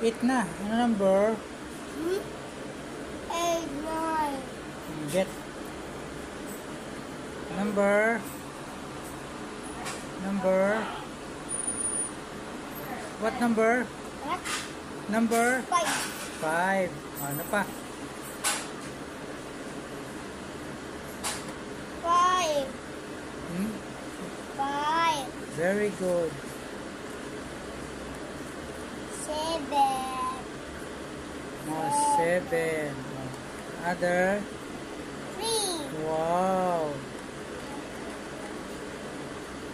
Eat na. Ano number? Hmm? 8, 9. Get. Number. Number. What number? What? Number 5. 5. Ano pa? 5. Hmm? 5. Very good. 7. Oh, 7. Other. 3. Wow.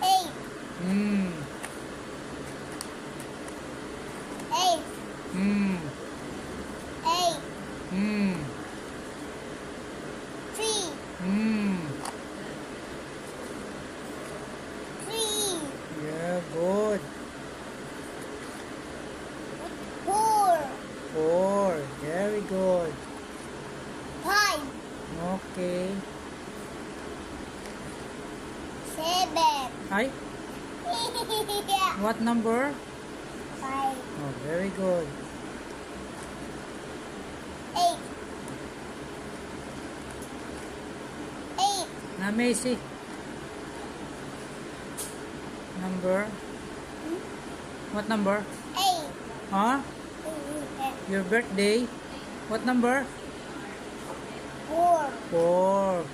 8. Hmm. 8. Hmm. 8. Hmm. 3. Hmm. 3. Yeah, good. 4. 4. Very good. 5. Okay. 7. Ay, what number? 5. Oh, very good. 8. 8. Na Macy. Number? What number? 8. Huh? Your birthday? What number? 4. 4.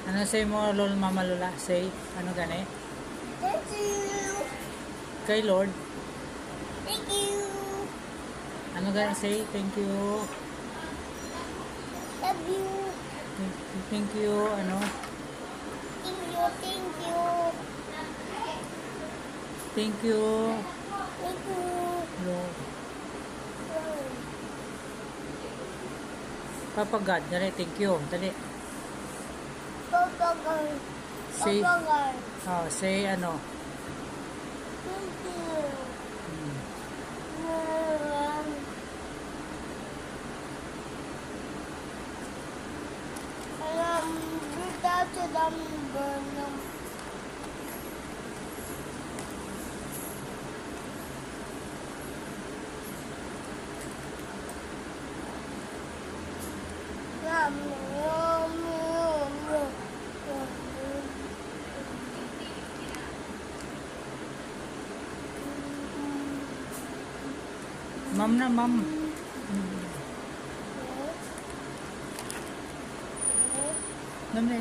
Ano say mo, Lol Mama Lola? Say, ano gani? Thank you. Kay Lord? Thank you. Ano gani say? Thank you. Love you. Thank you. Ano? Thank you. Thank you. Thank you. Thank you. Lord. Papa God, dali, thank you. Dali. Say, oh, say ano? Thank you. Hmm. Without the number, Ma'am na, ma'am. Ma'am na,